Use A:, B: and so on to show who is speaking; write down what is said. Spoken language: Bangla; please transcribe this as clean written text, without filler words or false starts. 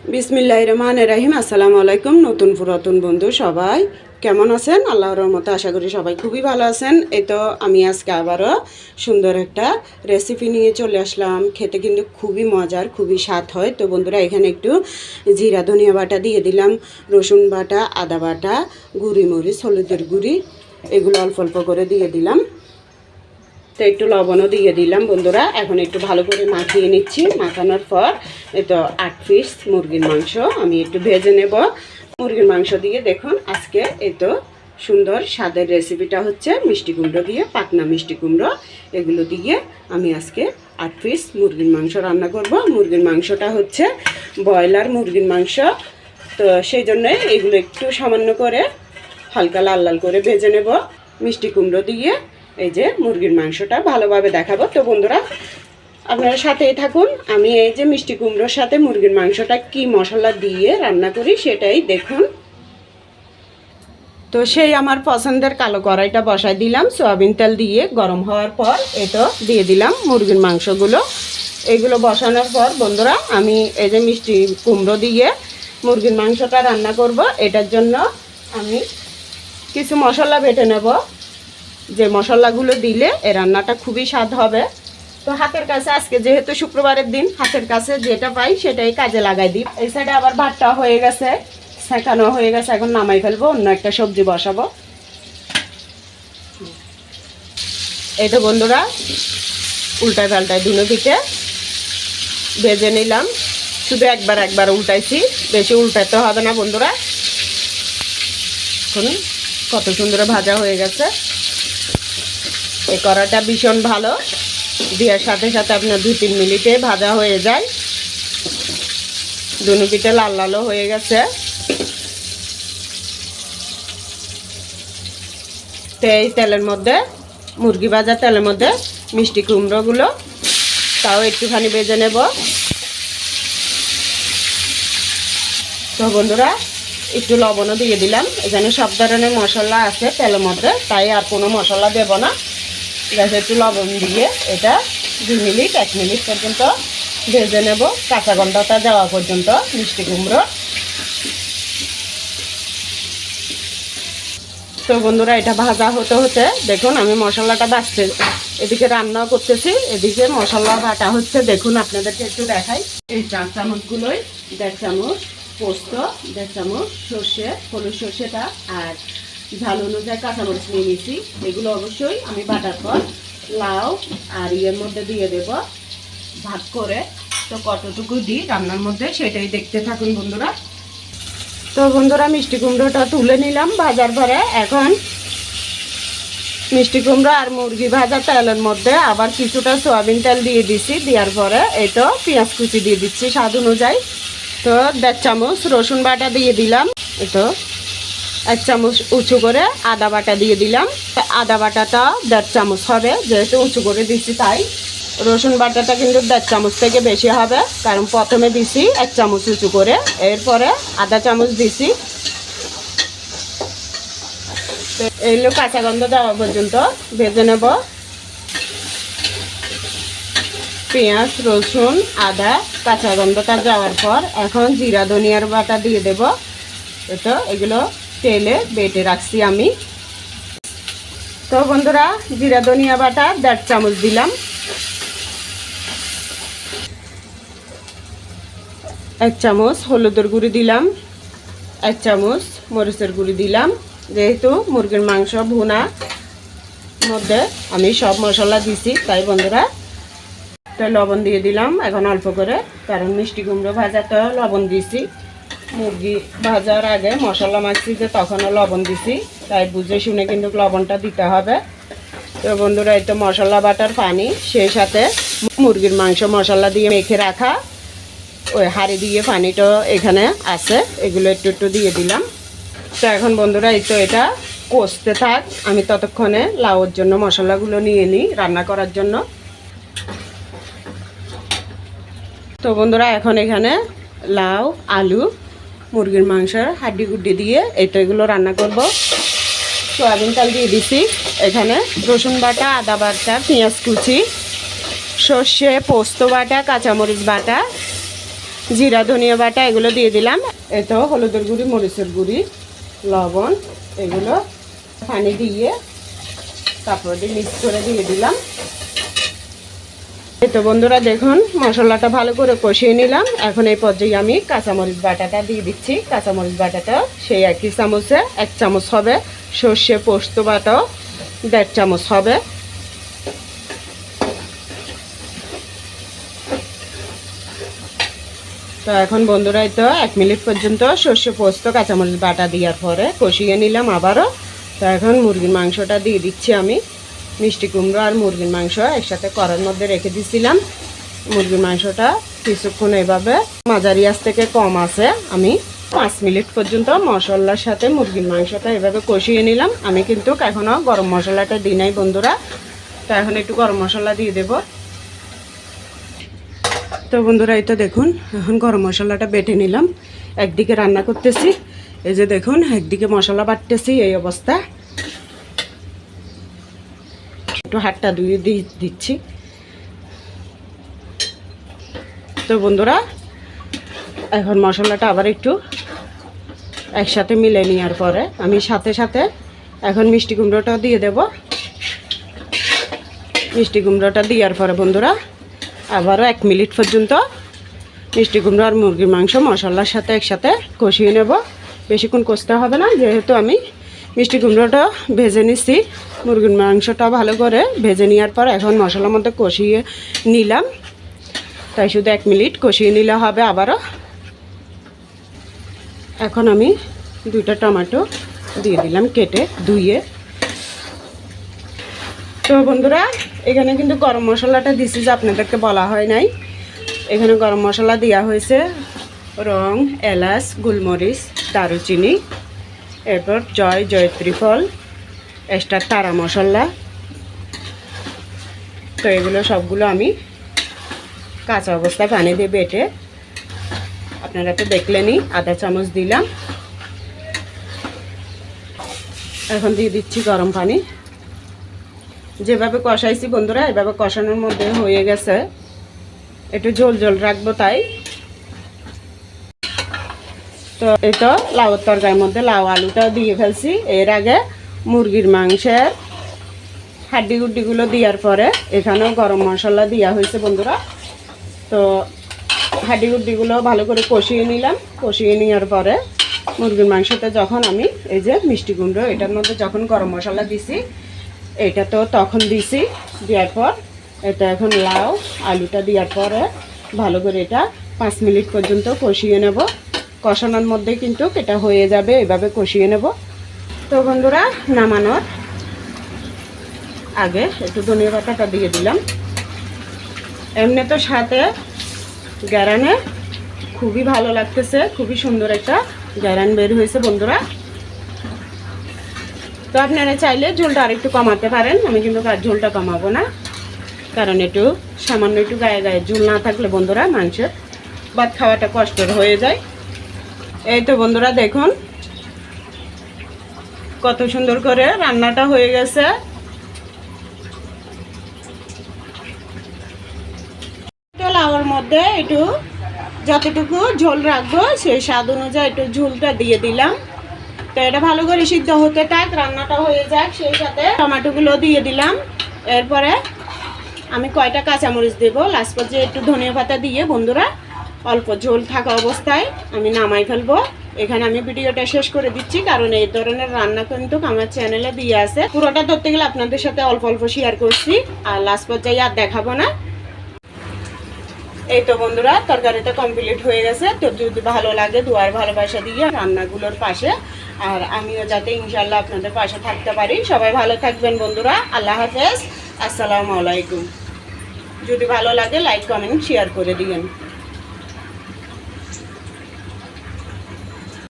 A: বিসমিল্লাহির রহমানির রহিম। আসসালামু আলাইকুম। নতুন পুরাতন বন্ধু সবাই কেমন আছেন? আল্লাহর রহমতে আশা করি সবাই খুবই ভালো আছেন। এই তো আমি আজকে আবারও সুন্দর একটা রেসিপি নিয়ে চলে আসলাম। খেতে কিন্তু খুবই মজার, খুবই স্বাদ হয়। তো বন্ধুরা, এখানে একটু জিরা ধনিয়া বাটা দিয়ে দিলাম, রসুন বাটা, আদা বাটা, গুঁড়ি মরিচ, হলুদের গুঁড়ি, এগুলো অল্প অল্প করে দিয়ে দিলাম। তো একটু লবণও দিয়ে দিলাম বন্ধুরা। এখন একটু ভালো করে মাখিয়ে নিচ্ছি। মাখানোর পর এই তো 8 পিস মুরগির মাংস আমি একটু ভেজে নেব। মুরগির মাংস দিয়ে দেখুন আজকে এই তো সুন্দর স্বাদের রেসিপিটা হচ্ছে মিষ্টি কুমড়ো দিয়ে, পাকনা মিষ্টি কুমড়ো, এগুলো দিয়ে আমি আজকে 8 পিস মুরগির মাংস রান্না করব। মুরগির মাংসটা হচ্ছে ব্রয়লার মুরগির মাংস, তো সেই জন্যে এগুলো একটু সামান্য করে হালকা লাল লাল করে ভেজে নেব। মিষ্টি কুমড়ো দিয়ে এই যে মুরগির মাংসটা ভালোভাবে দেখাবো। তো বন্ধুরা, আপনারা সাথেই থাকুন। আমি এই যে মিষ্টি কুমড়োর সাথে মুরগির মাংসটা কি মশলা দিয়ে রান্না করি সেটাই দেখুন। তো সেই আমার পছন্দের কালো কড়াইটা বসাই দিলাম, সয়াবিন তেল দিয়ে গরম হওয়ার পর এতো দিয়ে দিলাম মুরগির মাংসগুলো। এগুলো বসানোর পর বন্ধুরা, আমি এই যে মিষ্টি কুমড়ো দিয়ে মুরগির মাংসটা রান্না করব। এটার জন্য আমি কিছু মশলা বেটে নেব, যে মশলাগুলো দিলে এই রান্নাটা খুবই স্বাদ হবে। তো হাতের কাছে আজকে যেহেতু শুক্রবারের দিন, হাতের কাছে যেটা পাই সেটাই কাজে লাগাই দিই। এই সাইডে আবার ভাতটা হয়ে গেছে, সেকানো হয়ে গেছে, এখন নামাই ফেলবো, অন্য একটা সবজি বসাবো। এই তো বন্ধুরা, উল্টায় পাল্টায় দুনো দিকে ভেজে নিলাম। শুধু একবার উল্টাইছি, বেশি উল্টাতে হবে না বন্ধুরা। এখন কত সুন্দর ভাজা হয়ে গেছে। এই কড়াটা ভীষণ ভালো, দেওয়ার সাথে সাথে আপনার 2-3 মিনিটে ভাজা হয়ে যায়। দুনো পিঠে লাল লালও হয়ে গেছে। তো এই তেলের মধ্যে, মুরগি ভাজা তেলের মধ্যে মিষ্টি কুমড়োগুলো তাও একটুখানি ভেজে নেব। তো বন্ধুরা, একটু লবণও দিয়ে দিলাম। এখানে সব ধরনের মশলা আছে তেলের মধ্যে, তাই আর কোনো মশলা দেব না। গ্যাসে একটু লবণ দিয়ে এটা 2 মিনিট 1 মিনিট পর্যন্ত ভেজে নেব, কাঁচা গন্ধটা যাওয়া পর্যন্ত মিষ্টি কুমড়ো। তো বন্ধুরা, এটা ভাজা হতে হতে দেখুন আমি মশলাটা বাছতে, এদিকে রান্না করতেছি, এদিকে মশলা বাটা হচ্ছে। দেখুন আপনাদেরকে একটু দেখাই। এই 4 চামচগুলোই 1.5 চামচ পোস্ত, 1.5 চামচ সর্ষে, হলুদ সর্ষেটা, আর ঝাল অনুযায়ী কাঁচামরিচ নিয়ে নিয়েছি। এগুলো অবশ্যই আমি বাটার পর লাউ আর ইয়ের মধ্যে দিয়ে দেব ভাগ করে। তো কতটুকু দিই রান্নার মধ্যে সেটাই দেখতে থাকুন বন্ধুরা। তো বন্ধুরা, মিষ্টি কুমড়োটা তুলে নিলাম ভাজার পরে। এখন মিষ্টি কুমড়ো আর মুরগি ভাজা তেলের মধ্যে আবার কিছুটা সয়াবিন তেল দিয়ে দিছি। দেওয়ার পরে এই তো পেঁয়াজ কুচি দিয়ে দিচ্ছি স্বাদ অনুযায়ী। তো 1.5 চামচ রসুন বাটা দিয়ে দিলাম। এই তো 1 চামচ উঁচু করে আদা বাটা দিয়ে দিলাম। আদা বাটাটা 1.5 চামচ হবে, যেহেতু উঁচু করে দিচ্ছি তাই। রসুন বাটাটা কিন্তু 1.5 চামচ থেকে বেশি হবে, কারণ প্রথমে দিছি 1 চামচ উঁচু করে, এরপরে আধা চামচ দিছি। এইগুলো কাঁচা গন্ধ দেওয়া পর্যন্ত ভেজে নেব। পেঁয়াজ, রসুন, আদা কাঁচা গন্ধটা যাওয়ার পর এখন জিরা ধনিয়ার বাটা দিয়ে দেব। তো এগুলো তেলে বেটে রাখছি আমি। তো বন্ধুরা, জিরা ধনিয়া বাটা 1.5 চামচ দিলাম। 1 চামচ হলুদের গুঁড়ি দিলাম, 1 চামচ মরিচের গুঁড়ি দিলাম। যেহেতু মুরগির মাংস ভুনা মধ্যে আমি সব মশলা দিছি তাই বন্ধুরা। তো লবণ দিয়ে দিলাম এখন অল্প করে, কারণ মিষ্টি কুমড়ো ভাজা তো লবণ দিছি। মুরগি ভাজার আগে মশলা মাখছি যে তখনও লবণ দিছি, তাই বুঝে শুনে কিন্তু লবণটা দিতে হবে। তো বন্ধুরা, এই তো মশলা বাটার পানি, সেই সাথে মুরগির মাংস মশলা দিয়ে মেখে রাখা ওই হাঁড়ি দিয়ে পানিটা এখানে আছে, এগুলো একটু একটু দিয়ে দিলাম। তো এখন বন্ধুরা, এই তো এটা কষতে থাক, আমি ততক্ষণে লাউর জন্য মশলাগুলো নিয়ে নিই রান্না করার জন্য। তো বন্ধুরা, এখন এখানে লাউ, আলু, মুরগির মাংসের হাড্ডি গুড্ডি দিয়ে এই তো এগুলো রান্না করব। সয়াবিন তেল দিয়ে দিছি। এখানে রসুন বাটা, আদা বাটা, পেঁয়াজ কুচি, সর্ষে পোস্ত বাটা, কাঁচামরিচ বাটা জিরা ধনিয়া বাটা এগুলো দিয়ে দিলাম। এতো হলুদের গুঁড়ি, মরিচের গুঁড়ি, লবণ এগুলো পানি দিয়ে তারপর মিক্স করে দিয়ে দিলাম। এই তো বন্ধুরা দেখুন মশলাটা ভালো করে কষিয়ে নিলাম। এখন এই পর্যায়ে আমি কাঁচামরিচ বাটাটা দিয়ে দিচ্ছি। কাঁচামরিচ বাটাটা সেই একই চামচে 1 চামচ হবে, সর্ষে পোস্ত বাটাও 1.5 চামচ হবে। তো এখন বন্ধুরা তো 1 মিনিট পর্যন্ত সর্ষে পোস্ত কাঁচামরিচ বাটা দেওয়ার পরে কষিয়ে নিলাম আবারও। তো এখন মুরগির মাংসটা দিয়ে দিচ্ছি আমি। মিষ্টি কুমড়ো আর মুরগির মাংস একসাথে কড়ার মধ্যে রেখে দিয়েছিলাম। মুরগির মাংসটা কিছুক্ষণ এভাবে মাঝারি আঁচ থেকে কম আছে আমি 5 মিনিট পর্যন্ত মশলার সাথে মুরগির মাংসটা এভাবে কষিয়ে নিলাম। আমি কিন্তু এখনও গরম মশলাটা দিই নাই বন্ধুরা। তো এখন একটু গরম মশলা দিয়ে দেব। তো বন্ধুরা এই তো দেখুন এখন গরম মশলাটা বেটে নিলাম। একদিকে রান্না করতেছি, এই যে দেখুন একদিকে মশলা বাটতেছি। এই অবস্থা একটু হাতটা ধুয়ে দিচ্ছি। তো বন্ধুরা এখন মশলাটা আবার একটু একসাথে মিলে নেওয়ার পরে আমি সাথে সাথে এখন মিষ্টি কুমড়োটা দিয়ে দেব। মিষ্টি কুমড়োটা দেওয়ার পরে বন্ধুরা আবারও 1 মিনিট পর্যন্ত মিষ্টি কুমড়ো আর মুরগির মাংস মশলার সাথে একসাথে কষিয়ে নেব। বেশিক্ষণ কষতে হবে না, যেহেতু আমি মিষ্টি কুমড়োটা ভেজে নিচ্ছি। মুরগির মাংসটা ভালো করে ভেজে নেওয়ার পর এখন মশলার মধ্যে কষিয়ে নিলাম। তাই শুধু 1 মিনিট কষিয়ে নিলে হবে আবারও। এখন আমি 2টা টমেটো দিয়ে দিলাম কেটে ধুয়ে। তো বন্ধুরা এখানে কিন্তু গরম মশলাটা দিছি, যে আপনাদেরকে বলা হয় নাই। এখানে গরম মশলা দেওয়া হয়েছে রং, এলাচ, গোলমরিচ, দারুচিনি, এরপর জয়ত্রী ফল, এক্সট্রা তারা মশলা। তো এগুলো সবগুলো আমি কাঁচা অবস্থায় পানি দিয়ে বেটে, আপনারা তো দেখলেনই, 1/2 চামচ দিলাম। এখন দিয়ে দিচ্ছি গরম পানি। যেভাবে কষাইছি বন্ধুরা এভাবে কষানোর মধ্যে হয়ে গেছে, একটু ঝোল ঝোল রাখবো তাই। তো এই তো লাউর তরকারির মধ্যে লাউ আলুটা দিয়ে ফেলছি। এর আগে মুরগির মাংসের হাড্ডি গুড্ডিগুলো দেওয়ার পরে এখানেও গরম মশলা দেওয়া হয়েছে বন্ধুরা। তো হাড্ডি গুড্ডিগুলো ভালো করে কষিয়ে নিলাম। কষিয়ে নেওয়ার পরে মুরগির মাংসটা যখন আমি এই যে মিষ্টি কুমড়ো এটার মধ্যে যখন গরম মশলা দিছি, এটা তো তখন দিছি, দেওয়ার পর এটা এখন লাউ আলুটা দেওয়ার পরে ভালো করে এটা 5 মিনিট পর্যন্ত কষিয়ে নেব। কষানোর মধ্যে কিন্তু এটা হয়ে যাবে, এভাবে কষিয়ে নেব। তো বন্ধুরা নামানোর আগে একটু ধনিয়া পাতাটা দিয়ে দিলাম। এমনি তো সাথে গ্যারানে খুবই ভালো লাগতেছে, খুবই সুন্দর একটা গ্যারান বের হয়েছে বন্ধুরা। তো আপনারা চাইলে ঝোলটা আর একটু কমাতে পারেন। আমি কিন্তু ঝোলটা কমাবো না, কারণ একটু সামান্য একটু গায়ে গায়ে ঝোল না থাকলে বন্ধুরা মাংসের ভাত খাওয়াটা কষ্টের হয়ে যায়। এই তো বন্ধুরা দেখুন কত সুন্দর করে রান্নাটা হয়ে গেছে। লাউর মধ্যে একটু যতটুকু ঝোল রাখবো সেই স্বাদ অনুযায়ী একটু ঝোলটা দিয়ে দিলাম। তো এটা ভালো করে সিদ্ধ হতে থাক, রান্নাটা হয়ে যাক। সেই সাথে টমেটোগুলো দিয়ে দিলাম। এরপরে আমি কয়টা কাঁচামরিচ দেবো লাস্ট পর্যায়ে একটু ধনিয়া পাতা দিয়ে বন্ধুরা অল্প ঝোল থাকা অবস্থায় আমি নামাই ফেলবো। এখানে আমি ভিডিওটা শেষ করে দিচ্ছি, কারণ এই ধরনের রান্না কিন্তু আমার চ্যানেলে দিয়ে আছে। পুরোটা ধরতে গেলে আপনাদের সাথে অল্প অল্প শেয়ার করছি, আর লাস্ট পর্যায়ে আর দেখাবো না। এই তো বন্ধুরা তরকারিটা কমপ্লিট হয়ে গেছে। তো যদি ভালো লাগে দুয়ার ভালোবাসা দিয়ে রান্নাগুলোর পাশে, আর আমিও যাতে ইনশাল্লাহ আপনাদের পাশে থাকতে পারি। সবাই ভালো থাকবেন বন্ধুরা। আল্লাহ হাফেজ, আসসালামু আলাইকুম। যদি ভালো লাগে লাইক কমেন্ট শেয়ার করে দিবেন।